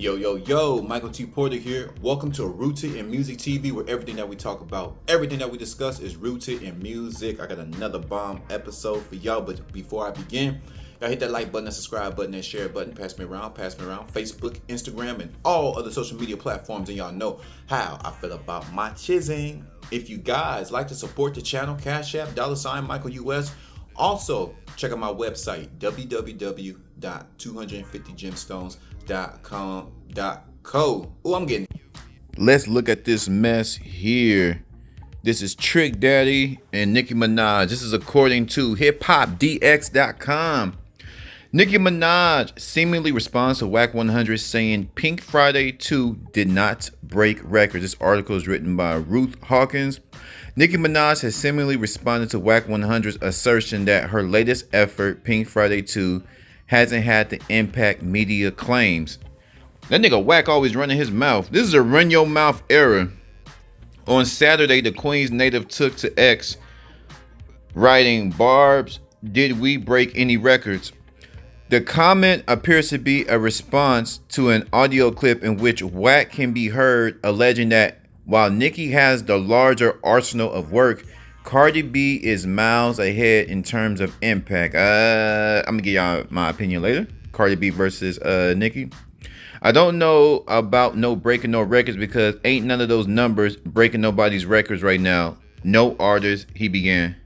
Yo, Michael T. Porter here. Welcome to Rooted in Music TV, where everything that we talk about, everything that we discuss is rooted in music. I got another bomb episode for y'all, but before I begin, y'all hit that like button, that subscribe button, that share button. Pass me around. Facebook, Instagram, and all other social media platforms, and y'all know how I feel about my chizzing. If you guys like to support the channel, Cash App, $Michael US. Also, check out my website, www.250gemstones.com.co. Oh, I'm getting. Let's look at this mess here. This is Trick Daddy and Nicki Minaj. This is according to hiphopdx.com. Nicki Minaj seemingly responds to Wack 100 saying Pink Friday 2 did not break records. This article is written by Ruth Hawkins. Nicki Minaj has seemingly responded to Wack 100's assertion that her latest effort, Pink Friday 2, hasn't had the impact media claims. That nigga Wack always running his mouth. This is a run your mouth era. On Saturday, the Queens native took to X, writing, "Barbs, did we break any records?" The comment appears to be a response to an audio clip in which Wack can be heard alleging that while Nicki has the larger arsenal of work, Cardi B is miles ahead in terms of impact. I'm gonna give y'all my opinion later. Cardi B versus Nicki. I don't know about no breaking no records because ain't none of those numbers breaking nobody's records right now. No artist, he began.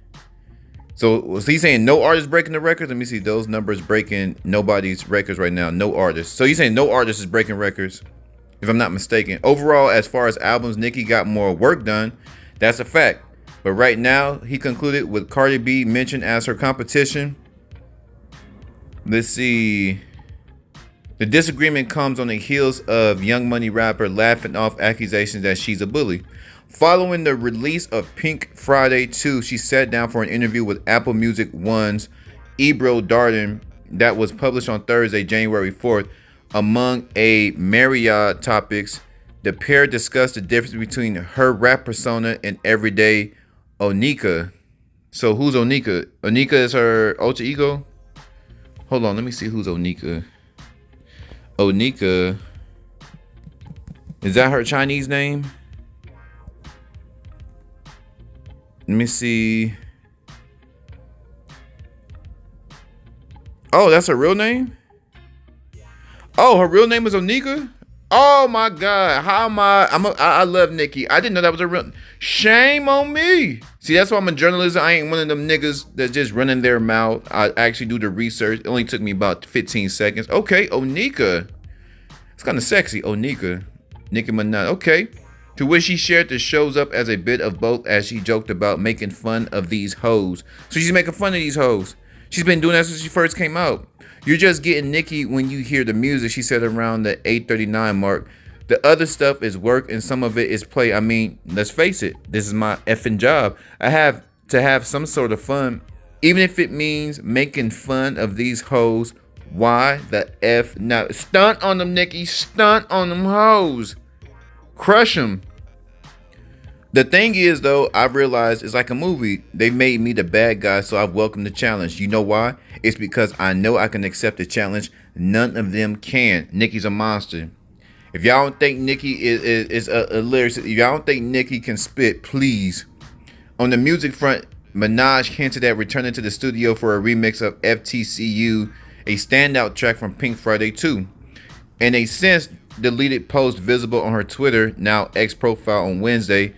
So was he saying no artist breaking the records? Let me see those numbers breaking nobody's records right now. No artist. So he's saying no artist is breaking records, if I'm not mistaken. Overall, as far as albums, Nicki got more work done. That's a fact. But right now, he concluded with Cardi B mentioned as her competition. Let's see. The disagreement comes on the heels of Young Money rapper laughing off accusations that she's a bully. Following the release of Pink Friday 2, she sat down for an interview with Apple Music One's Ebro Darden that was published on Thursday, January 4th. Among a myriad topics, the pair discussed the difference between her rap persona and everyday Onika. So who's Onika? Onika is her alter ego? Hold on, let me see who's Onika. Onika, is that her Chinese name? Let me see. Oh, that's her real name? Oh, her real name is Onika? Oh my God. How am I love Nicki. I didn't know that was a real. Shame on me. See, that's why I'm a journalist. I ain't one of them niggas that's just running their mouth. I actually do the research. It only took me about 15 seconds. Okay, Onika. It's kind of sexy. Onika. Nicki Minaj. Okay. To which she shared the shows up as a bit of both as she joked about making fun of these hoes. So she's making fun of these hoes. She's been doing that since she first came out. You're just getting Nicki when you hear the music, she said around the 8:39 mark. The other stuff is work and some of it is play. I mean, let's face it. This is my effing job. I have to have some sort of fun. Even if it means making fun of these hoes. Why the F not? Stunt on them, Nicki. Stunt on them hoes. Crush them. The thing is, though, I've realized it's like a movie. They made me the bad guy, so I've welcomed the challenge. You know why? It's because I know I can accept the challenge. None of them can. Nicki's a monster. If y'all don't think Nicki is a lyricist, if y'all don't think Nicki can spit, please. On the music front, Minaj hinted at returning to the studio for a remix of FTCU, a standout track from Pink Friday 2. In a since deleted post visible on her Twitter, now X profile on Wednesday,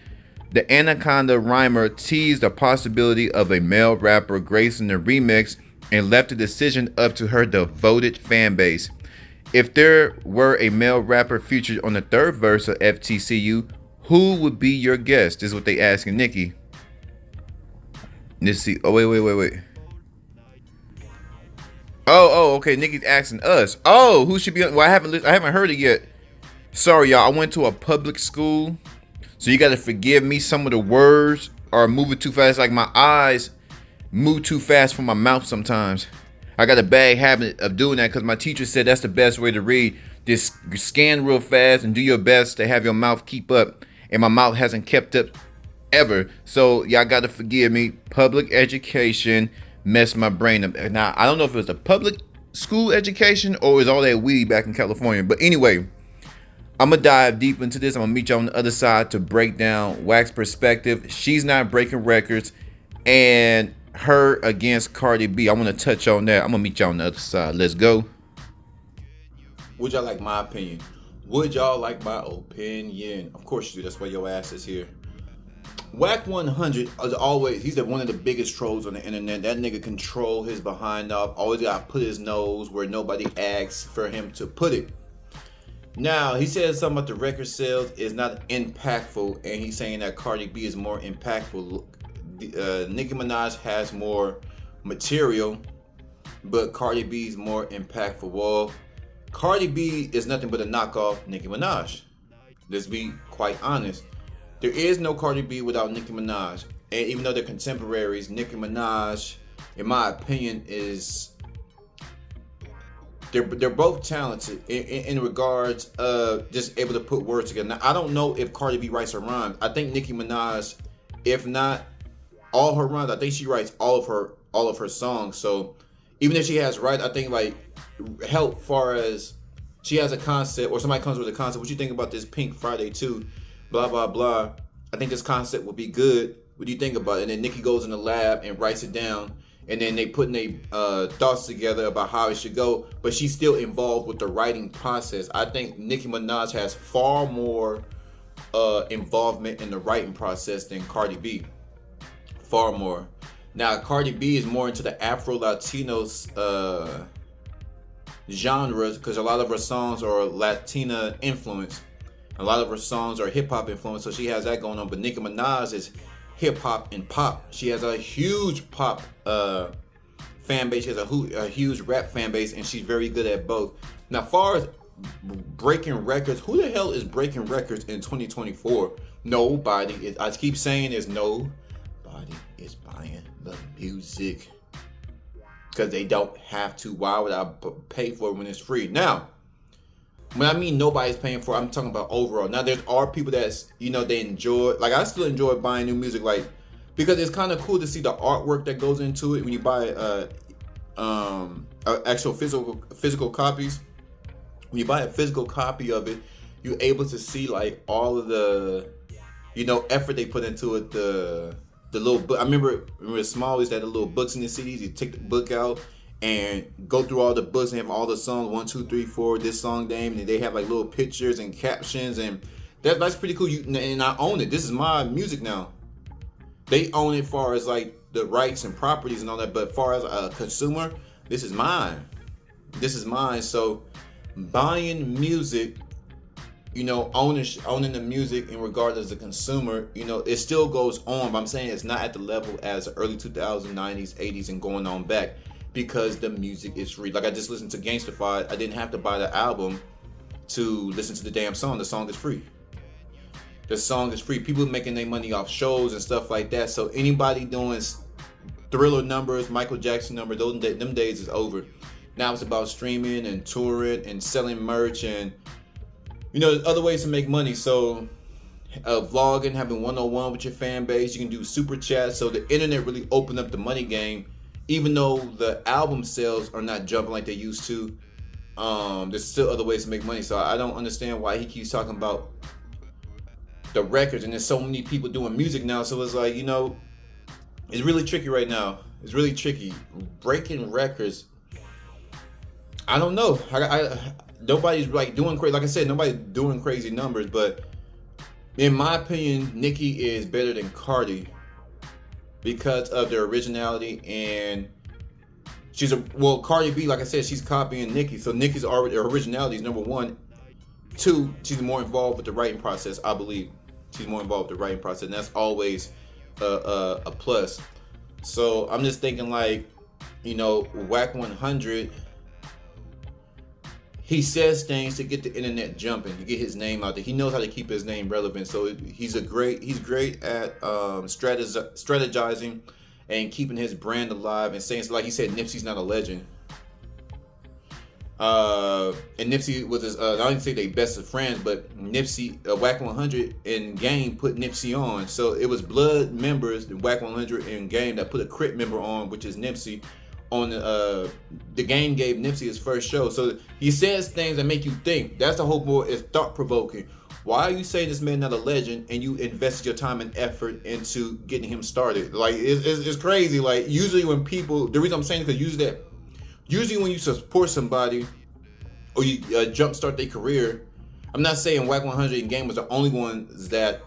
the Anaconda rhymer teased the possibility of a male rapper gracing the remix and left the decision up to her devoted fan base. If there were a male rapper featured on the third verse of FTCU, who would be your guest? This is what they asking Nicki. Let's see. Oh, wait. Oh, okay. Nicki's asking us. Oh, who should be on? Well, I haven't heard it yet. Sorry, y'all. I went to a public school. So you got to forgive me. Some of the words are moving too fast. Like my eyes move too fast from my mouth sometimes. I got a bad habit of doing that because my teacher said that's the best way to read. Just scan real fast and do your best to have your mouth keep up. And my mouth hasn't kept up ever. So y'all got to forgive me. Public education messed my brain up. Now, I don't know if it was a public school education or is all that weed back in California. But anyway, I'm gonna dive deep into this. I'm gonna meet you on the other side to break down Wack's perspective. She's not breaking records, and her against Cardi B. I want to touch on that. I'm gonna meet y'all on the other side. Let's go. Would y'all like my opinion? Would y'all like my opinion? Of course you do. That's why your ass is here. Wack 100 is always, he's one of the biggest trolls on the internet. That nigga control his behind off. Always gotta put his nose where nobody asks for him to put it. Now, he said something about the record sales is not impactful, and he's saying that Cardi B is more impactful. Nicki Minaj has more material, but Cardi B is more impactful. Well, Cardi B is nothing but a knockoff Nicki Minaj. Let's be quite honest. There is no Cardi B without Nicki Minaj. And even though they're contemporaries, Nicki Minaj, in my opinion, is... They're both talented in regards of just able to put words together. Now, I don't know if Cardi B writes her rhymes. I think Nicki Minaj, if not all her rhymes, I think she writes all of her songs. So even if she has I think like help far as she has a concept or somebody comes with a concept. What you think about this Pink Friday 2? Blah blah blah. I think this concept will be good. What do you think about it? And then Nicki goes in the lab and writes it down. And then they put their thoughts together about how it should go, but she's still involved with the writing process. I think Nicki Minaj has far more involvement in the writing process than Cardi B. Far more. Now, Cardi B is more into the Afro-Latinos genres because a lot of her songs are Latina influence. A lot of her songs are hip-hop influence, so she has that going on. But Nicki Minaj is hip-hop and pop. She has a huge pop fan base. She has a huge rap fan base, and she's very good at both. Now, as far as breaking records, who the hell is breaking records in 2024? Nobody. I keep saying there's nobody is buying the music because they don't have to. Why would I pay for it when it's free? Now, when I mean nobody's paying for it, I'm talking about overall. Now, there are people that, they enjoy, like I still enjoy buying new music, like, because it's kind of cool to see the artwork that goes into it when you buy actual physical copies. When you buy a physical copy of it, you're able to see like all of the, effort they put into it. The little book. I remember small, we had the little books in the CDs. You take the book out and go through all the books and have all the songs, 1, 2, 3, 4, this song name, and they have like little pictures and captions, and that's pretty cool. And I own it. This is my music now. They own it far as like the rights and properties and all that, but far as a consumer, this is mine. This is mine. So buying music, owning the music in regard as a consumer, it still goes on, but I'm saying it's not at the level as early 2000s, 90s, 80s, and going on back. Because the music is free. Like I just listened to Gangstafied. I didn't have to buy the album to listen to the damn song. The song is free. The song is free. People making their money off shows and stuff like that. So anybody doing Thriller numbers, Michael Jackson numbers, them days is over. Now it's about streaming and touring and selling merch and there's other ways to make money. So vlogging, having one-on-one with your fan base. You can do super chats. So the internet really opened up the money game. Even though the album sales are not jumping like they used to, there's still other ways to make money. So I don't understand why he keeps talking about the records. And there's so many people doing music now. So it's like, it's really tricky right now. It's really tricky. Breaking records, I don't know. Nobody's like doing crazy. Like I said, nobody's doing crazy numbers. But in my opinion, Nicki is better than Cardi. Because of their originality, and Cardi B, like I said, she's copying Nicki, so Nicki's already, her originality is number one. 2, she's more involved with the writing process. I believe she's more involved with the writing process, and that's always a plus. So I'm just thinking like, Wack 100. He says things to get the internet jumping, to get his name out there. He knows how to keep his name relevant. So he's great at strategizing and keeping his brand alive and saying, like he said, Nipsey's not a legend. And Nipsey was his, I don't even say they best of friends, but Nipsey, Wack 100 and Game put Nipsey on. So it was Blood members, the Wack 100 and Game, that put a Crip member on, which is Nipsey, on the game gave Nipsey his first show. So he says things that make you think. That's the whole more, is thought provoking. Why you say this man not a legend and you invested your time and effort into getting him started? Like it's crazy. Like usually when people, the reason I'm saying, because usually when you support somebody or you jumpstart their career, I'm not saying Wack 100 and Game was the only ones that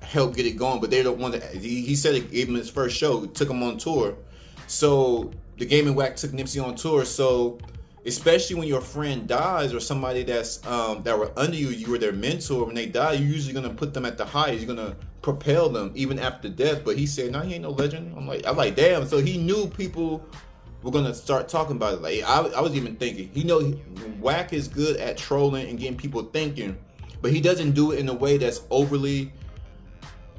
helped get it going, but they're the ones that he said it gave him his first show, took him on tour. So the Game and Wack took Nipsey on tour. So especially when your friend dies or somebody that's that were under you, you were their mentor. When they die, you're usually gonna put them at the highest. You're gonna propel them even after death. But he said, "No, he ain't no legend." I'm like, damn. So he knew people were gonna start talking about it. Like I was even thinking, Wack is good at trolling and getting people thinking, but he doesn't do it in a way that's overly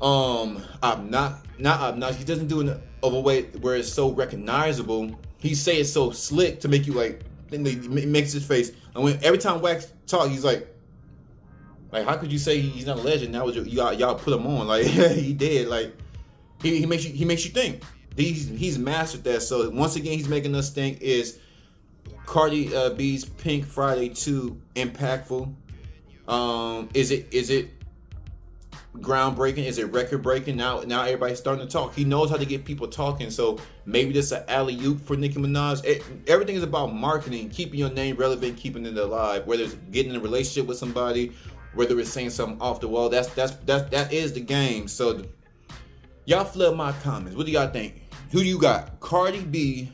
not obnoxious. He doesn't do it in a way where it's so recognizable. He say it's so slick to make you like. Then he makes his face, and when every time Wax talk, he's like, how could you say he's not a legend? That was y'all put him on, like he did. Like he makes you think. He's mastered that. So once again, he's making us think: is Cardi B's Pink Friday 2 impactful? Is it groundbreaking? Is it record breaking? Now everybody's starting to talk. He knows how to get people talking. So maybe this is an alley-oop for Nicki Minaj. Everything is about marketing, keeping your name relevant, keeping it alive. Whether it's getting in a relationship with somebody, whether it's saying something off the wall, that is the game. So y'all flood my comments. What do y'all think? Who do you got? Cardi B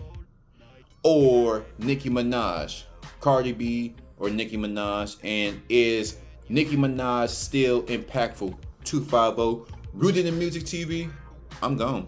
or Nicki Minaj? Cardi B or Nicki Minaj? And is Nicki Minaj still impactful? 250 Rooted in Music TV. I'm gone.